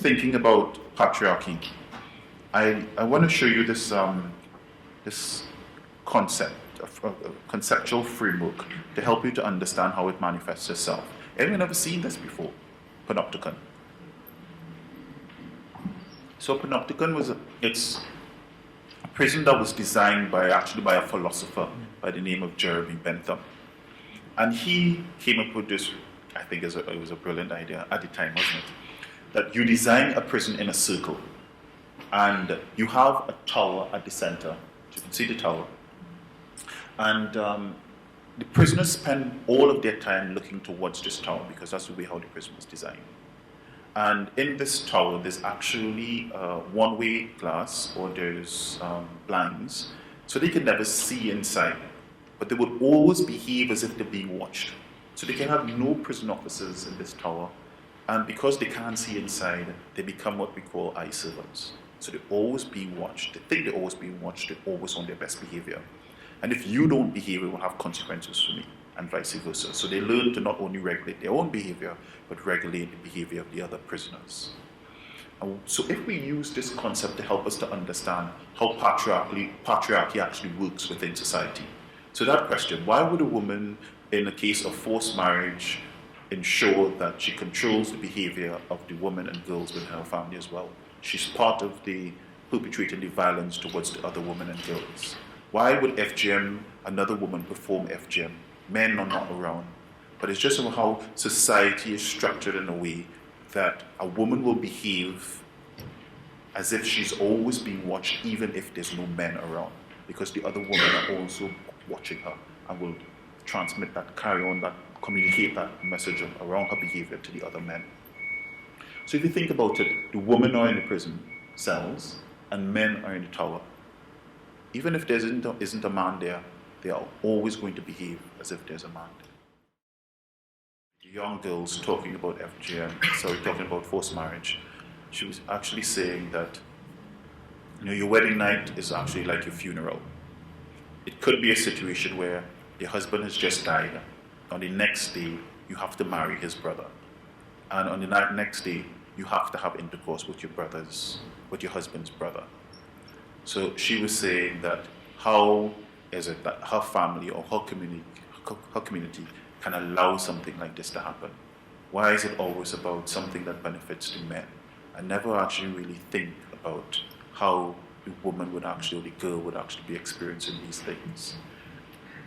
thinking about patriarchy, I want to show you this this concept, a conceptual framework to help you to understand how it manifests itself. Anyone ever seen this before? Panopticon. So panopticon it's a prison that was designed by a philosopher by the name of Jeremy Bentham, and he came up with this. I think it was a brilliant idea at the time, wasn't it? That you design a prison in a circle, and you have a tower at the center. You can see the tower, and the prisoners spend all of their time looking towards this tower because that's the way how the prison was designed. And in this tower, there's actually one-way glass, or there's blinds, so they can never see inside. But they would always behave as if they're being watched. So they can have no prison officers in this tower, and because they can't see inside, they become what we call eye servants. So they're always being watched. They think they're always being watched. They're always on their best behavior. And if you don't behave, it will have consequences for me, and vice versa. So they learn to not only regulate their own behavior, but regulate the behavior of the other prisoners. And so if we use this concept to help us to understand how patriarchy actually works within society. So that question, why would a woman, in a case of forced marriage, ensure that she controls the behavior of the women and girls within her family as well? She's part of the perpetrating the violence towards the other women and girls. Why would FGM, another woman, perform FGM? Men are not around. But it's just how society is structured in a way that a woman will behave as if she's always being watched, even if there's no men around, because the other women are also watching her and will transmit that, carry on that, communicate that message around her behavior to the other men. So if you think about it, the women are in the prison cells and men are in the tower. Even if there isn't a man there, they are always going to behave as if there's a man there. The young girls talking about talking about forced marriage, she was actually saying that, your wedding night is actually like your funeral. It could be a situation where the husband has just died. On the next day, you have to marry his brother. And on the next day, you have to have intercourse with your husband's brother. So she was saying that how is it that her family or her community can allow something like this to happen? Why is it always about something that benefits the men? I never actually really think about how the woman would actually, or the girl would actually be experiencing these things.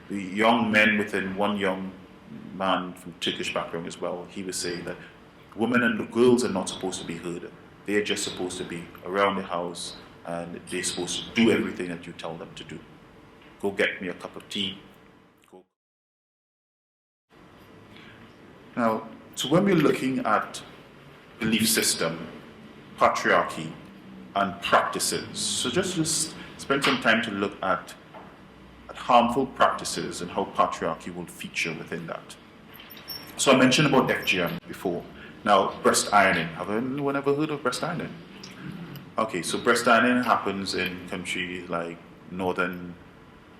The young men within one young man from Turkish background as well, he was saying that women and the girls are not supposed to be heard. They're just supposed to be around the house and they're supposed to do everything that you tell them to do. Go get me a cup of tea. Go. Now, so when we're looking at belief system, patriarchy, and practices, so just spend some time to look at harmful practices and how patriarchy will feature within that. So I mentioned about FGM before. Now, breast ironing. Have anyone ever heard of breast ironing? Okay, so breast ironing happens in countries like northern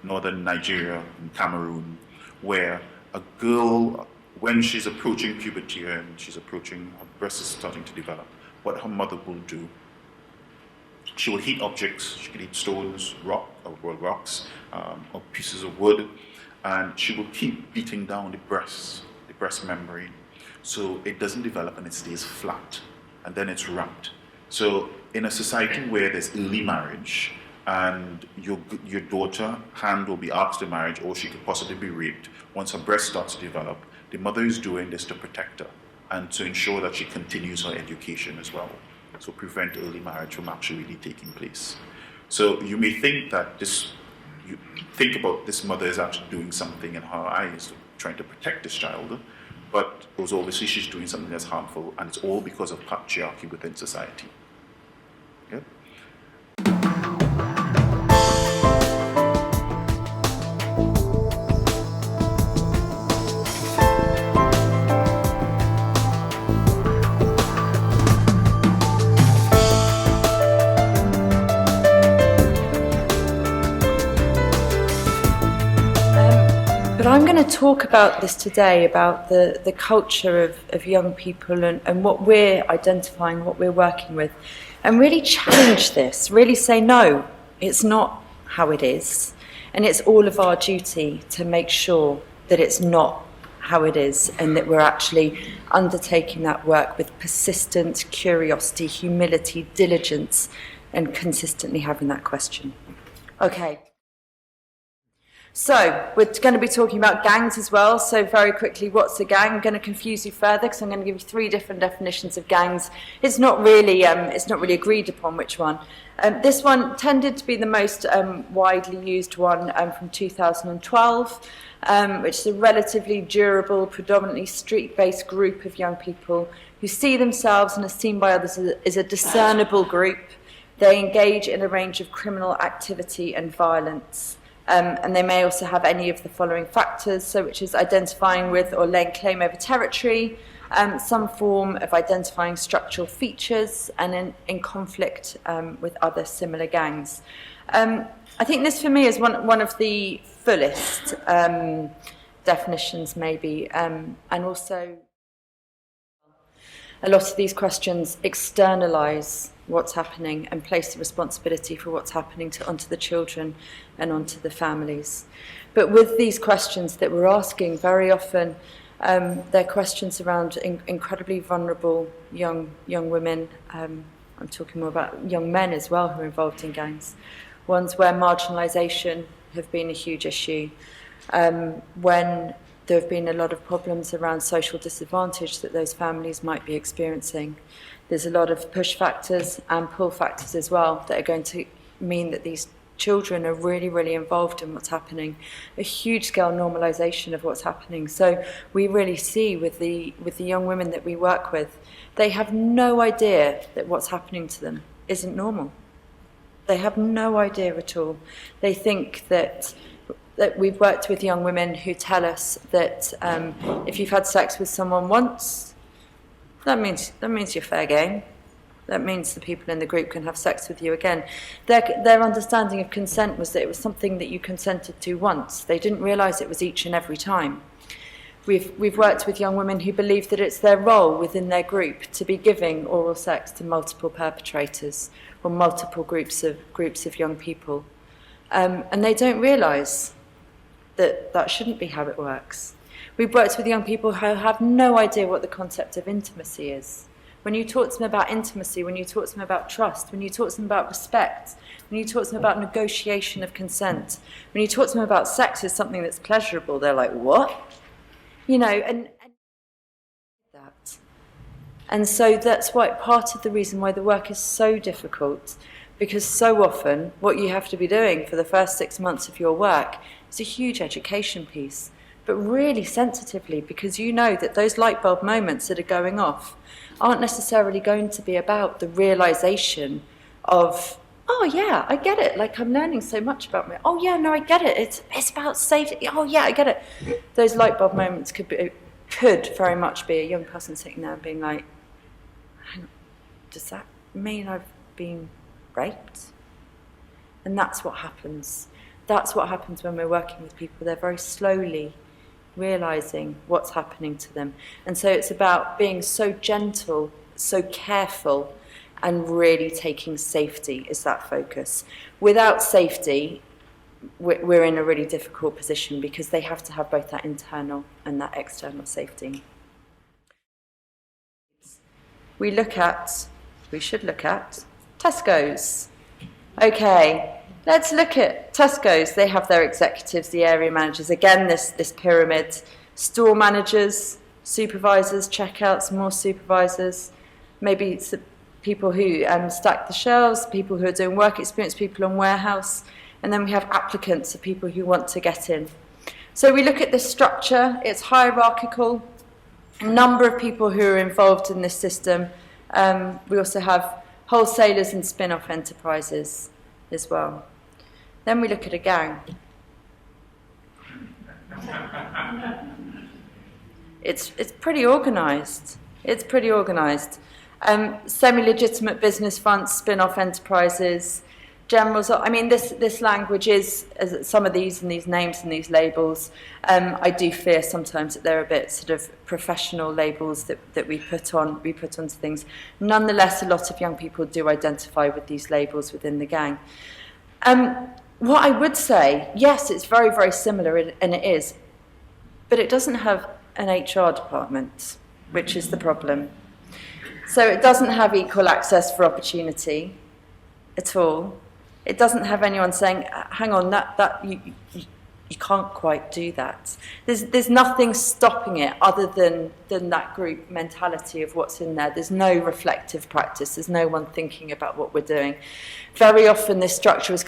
Nigeria and Cameroon, where a girl, when she's approaching puberty and her breast is starting to develop, what her mother will do, she will heat objects. She can heat stones, rocks, or pieces of wood, and she will keep beating down the breast membrane, so it doesn't develop and it stays flat, and then it's wrapped. So in a society where there's early marriage and your daughter hand will be asked to marriage, or she could possibly be raped once her breast starts to develop, the mother is doing this to protect her and to ensure that she continues her education as well. So prevent early marriage from actually really taking place. So you may think that you think about this mother is actually doing something in her eyes, trying to protect this child, but obviously she's doing something that's harmful, and it's all because of patriarchy within society. Okay? But I'm going to talk about this today, about the culture of young people and what we're identifying, what we're working with, and really challenge this, really say, no, it's not how it is. And it's all of our duty to make sure that it's not how it is and that we're actually undertaking that work with persistent curiosity, humility, diligence, and consistently having that question. Okay. So, we're going to be talking about gangs as well. So very quickly, what's a gang? I'm going to confuse you further because I'm going to give you 3 different definitions of gangs. It's not really agreed upon which one. This one tended to be the most widely used one from 2012, which is a relatively durable, predominantly street-based group of young people who see themselves and are seen by others as a discernible group. They engage in a range of criminal activity and violence. And they may also have any of the following factors, so which is identifying with or laying claim over territory, some form of identifying structural features, and in conflict with other similar gangs. I think this for me is one of the fullest definitions maybe, and also a lot of these questions externalise what's happening and place the responsibility for what's happening onto the children and onto the families. But with these questions that we're asking, very often they're questions around incredibly vulnerable young women. I'm talking more about young men as well who are involved in gangs. Ones where marginalisation have been a huge issue. When there have been a lot of problems around social disadvantage that those families might be experiencing. There's a lot of push factors and pull factors as well that are going to mean that these children are really, really involved in what's happening. A huge scale normalisation of what's happening. So we really see with the young women that we work with, they have no idea that what's happening to them isn't normal. They have no idea at all. They think that we've worked with young women who tell us that if you've had sex with someone once, that means you're fair game. That means the people in the group can have sex with you again. Their understanding of consent was that it was something that you consented to once. They didn't realise it was each and every time. We've worked with young women who believe that it's their role within their group to be giving oral sex to multiple perpetrators or multiple groups of young people, and they don't realise that shouldn't be how it works. We've worked with young people who have no idea what the concept of intimacy is. When you talk to them about intimacy, when you talk to them about trust, when you talk to them about respect, when you talk to them about negotiation of consent, when you talk to them about sex as something that's pleasurable, they're like, what? You know, and that. And so that's why part of the reason why the work is so difficult, because so often what you have to be doing for the first 6 months of your work is a huge education piece, but really sensitively, because you know that those light bulb moments that are going off aren't necessarily going to be about the realization of, oh yeah, I get it, like I'm learning so much about me. Oh yeah, no, I get it, it's about safety. Oh yeah, I get it. Those light bulb moments could very much be a young person sitting there and being like, hang on, does that mean I've been raped? And that's what happens. That's what happens when we're working with people. They're very slowly realizing what's happening to them. And so it's about being so gentle, so careful, and really taking safety as that focus. Without safety, we're in a really difficult position because they have to have both that internal and that external safety. We should look at Tesco's. Okay. Let's look at Tesco's. They have their executives, the area managers. Again, this pyramid. Store managers, supervisors, checkouts, more supervisors. Maybe it's the people who stack the shelves, people who are doing work experience, people on warehouse. And then we have applicants, of people who want to get in. So we look at this structure. It's hierarchical. A number of people who are involved in this system. We also have wholesalers and spin-off enterprises as well. Then we look at a gang. It's pretty organised. It's pretty organised. Semi-legitimate business fronts, spin-off enterprises, general, I mean, this language is, as some of these and these names and these labels, I do fear sometimes that they're a bit sort of professional labels that we put onto things. Nonetheless, a lot of young people do identify with these labels within the gang. What I would say, yes, it's very, very similar, and it is, but it doesn't have an HR department, which is the problem. So it doesn't have equal access for opportunity at all. It doesn't have anyone saying, hang on, that you can't quite do that. There's nothing stopping it other than that group mentality of what's in there. There's no reflective practice. There's no one thinking about what we're doing. Very often this structure is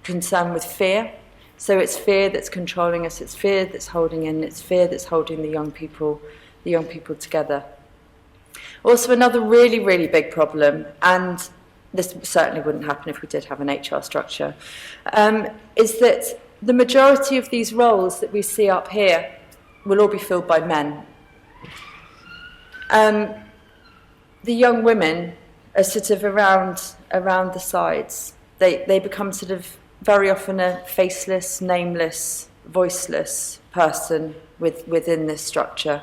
concerned with fear. So it's fear that's controlling us, it's fear that's holding in, it's fear that's holding the young people together. Also, another really, really big problem, and this certainly wouldn't happen if we did have an HR structure, is that the majority of these roles that we see up here will all be filled by men. The young women are sort of around the sides. They become sort of very often a faceless, nameless, voiceless person within this structure.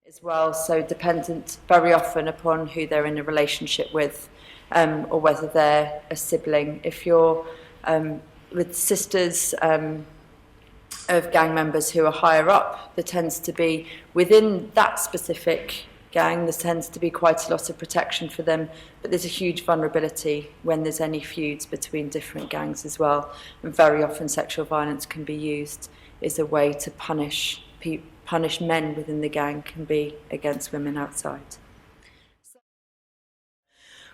As well, so dependent very often upon who they're in a relationship with, or whether they're a sibling. If you're with sisters of gang members who are higher up, there tends to be, within that specific gang, there tends to be quite a lot of protection for them, but there's a huge vulnerability when there's any feuds between different gangs as well, and very often sexual violence can be used as a way to punish men within the gang, can be against women outside.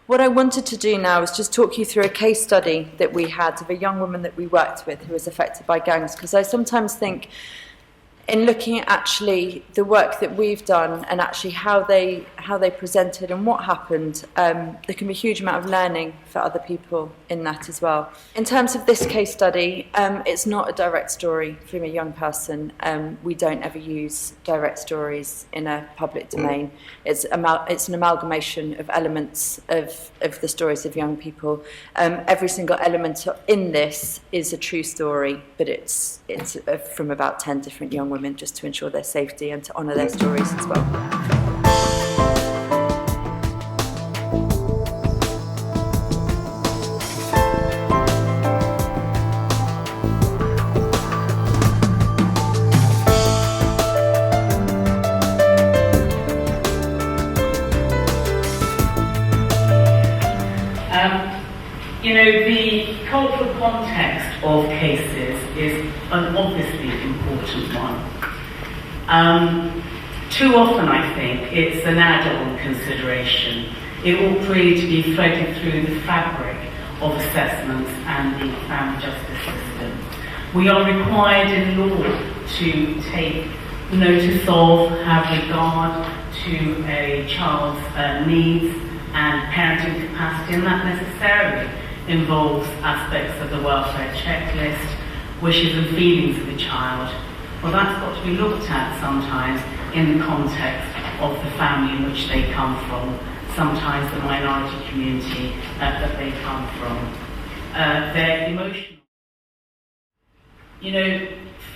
What I wanted to do now is just talk you through a case study that we had of a young woman that we worked with who was affected by gangs, because I sometimes think in looking at actually the work that we've done and actually how they presented and what happened, there can be a huge amount of learning for other people in that as well. In terms of this case study, it's not a direct story from a young person. We don't ever use direct stories in a public domain. It's an amalgamation of elements of the stories of young people. Every single element in this is a true story, but it's from about 10 different young women, just to ensure their safety and to honour their stories as well. The cultural context of cases is an obviously important one. Too often, I think, it's an add-on consideration. It ought really to be threaded through the fabric of assessments and the family justice system. We are required in law to take notice of, have regard to a child's needs and parenting capacity, and that necessarily involves aspects of the welfare checklist, wishes and feelings of the child. Well, that's got to be looked at sometimes in the context of the family in which they come from, sometimes the minority community that they come from. Their emotional.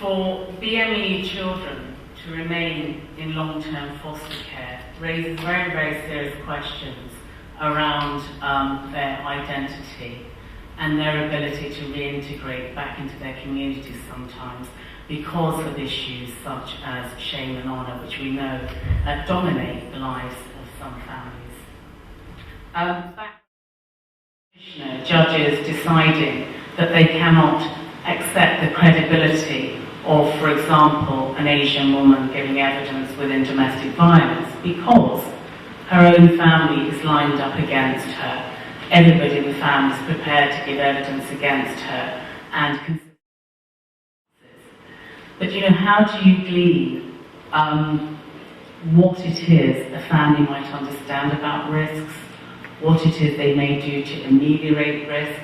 For BME children to remain in long-term foster care raises very, very serious questions around their identity and their ability to reintegrate back into their communities sometimes because of issues such as shame and honour, which we know dominate the lives of some families. Judges deciding that they cannot accept the credibility of, for example, an Asian woman giving evidence within domestic violence because her own family is lined up against her. Everybody in the family is prepared to give evidence against her and but how do you glean what it is a family might understand about risks, what it is they may do to ameliorate risk,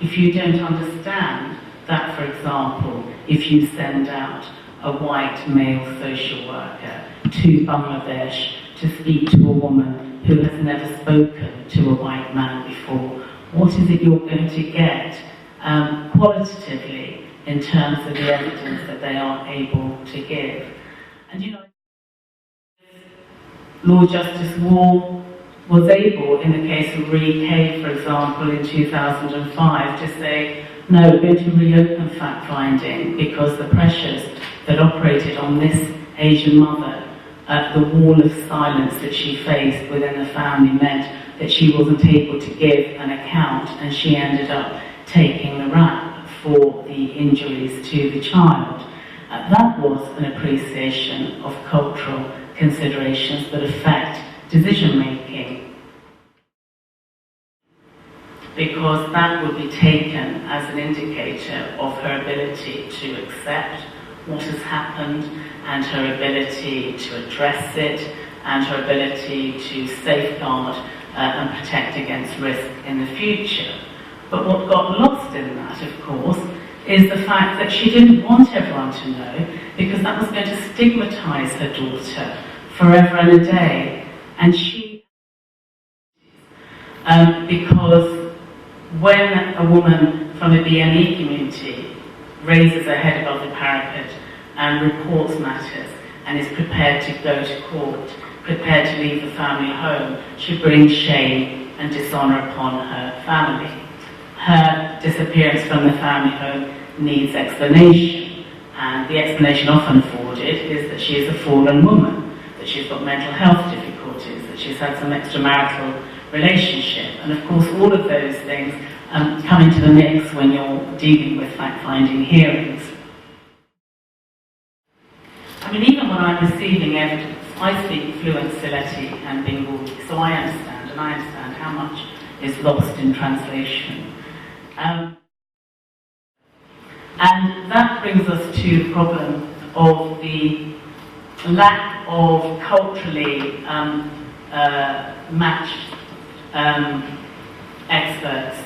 if you don't understand that, for example, if you send out a white male social worker to Bangladesh to speak to a woman who has never spoken to a white man before, What is it you're going to get qualitatively in terms of the evidence that they are able to give? And you know, Lord Justice Wall was able, in the case of Ree Kay, for example, in 2005, to say, no, we're going to reopen fact-finding because the pressures that operated on this Asian mother, the wall of silence that she faced within the family meant that she wasn't able to give an account, and she ended up taking the rap for the injuries to the child. That was an appreciation of cultural considerations that affect decision-making, because that would be taken as an indicator of her ability to accept what has happened and her ability to address it and her ability to safeguard and protect against risk in the future. But what got lost in that, of course, is the fact that she didn't want everyone to know, because that was going to stigmatise her daughter forever and a day. And she, because when a woman from the BME community raises her head above the parapet and reports matters and is prepared to go to court, prepared to leave the family home, she brings shame and dishonour upon her family. Her disappearance from the family home needs explanation, and the explanation often afforded is that she is a fallen woman, that she's got mental health difficulties, that she's had some extramarital relationship, and of course all of those things come into the mix when you're dealing with fact-finding hearings. I mean, even when I'm receiving evidence, I speak fluent Sylheti and Bengali, so I understand how much is lost in translation. And that brings us to the problem of the lack of culturally matched experts.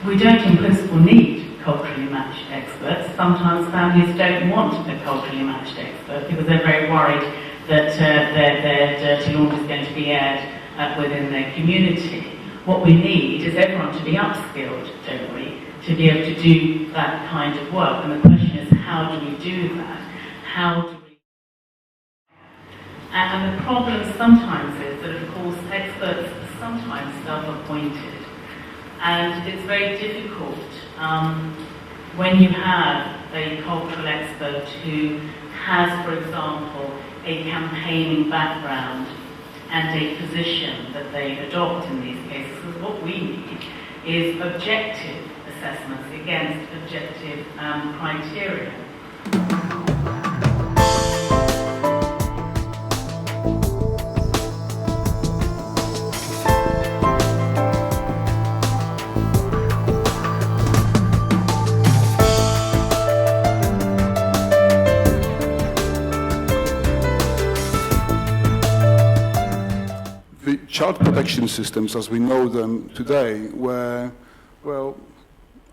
We don't in principle need culturally matched experts. Sometimes families don't want a culturally matched expert because they're very worried that their dirty laundry is going to be aired within their community. What we need is everyone to be upskilled, don't we, to be able to do that kind of work. And the question is, how do we do that? How do we... And the problem sometimes is that, of course, experts are sometimes self-appointed. And it's very difficult when you have a cultural expert who has, for example, a campaigning background and a position that they adopt in these cases. Because what we need is objective assessments against objective criteria. Child protection systems, as we know them today, were, well,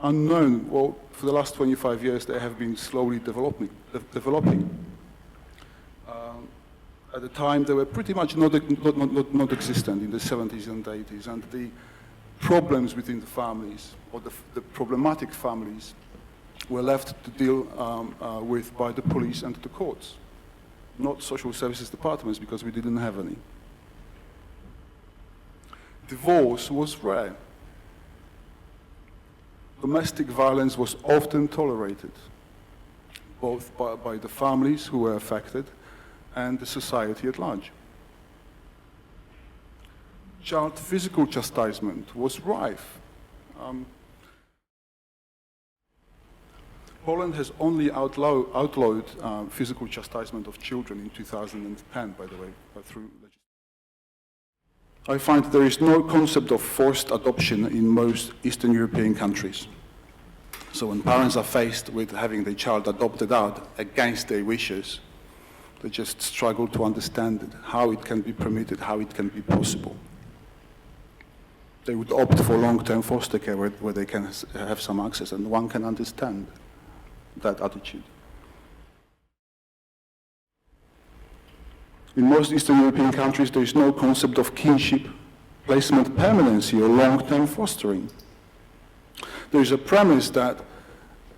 unknown. Well, for the last 25 years, they have been slowly developing. At the time, they were pretty much not existent in the 70s and 80s, and the problems within the families, or the problematic families, were left to deal with by the police and the courts, not social services departments, because we didn't have any. Divorce was rare. Domestic violence was often tolerated, both by the families who were affected and the society at large. Child physical chastisement was rife. Poland has only outlawed physical chastisement of children in 2010, by the way, through legislation. I find there is no concept of forced adoption in most Eastern European countries. So when parents are faced with having their child adopted out against their wishes, they just struggle to understand it, how it can be permitted, how it can be possible. They would opt for long-term foster care where they can have some access, and one can understand that attitude. In most Eastern European countries, there is no concept of kinship placement permanency or long-term fostering. There is a premise that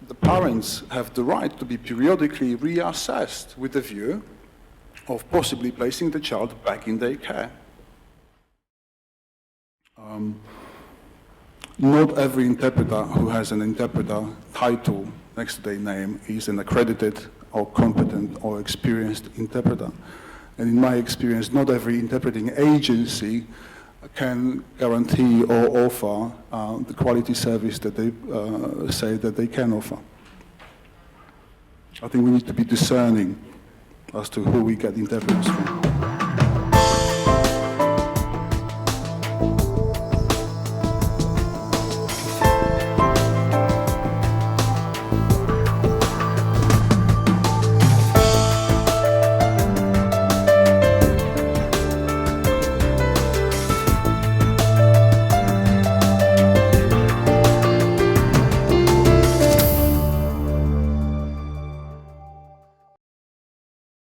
the parents have the right to be periodically reassessed with the view of possibly placing the child back in their care. Not every interpreter who has an interpreter title next to their name is an accredited or competent or experienced interpreter. And in my experience, not every interpreting agency can guarantee or offer the quality service that they say that they can offer. I think we need to be discerning as to who we get interpreters from.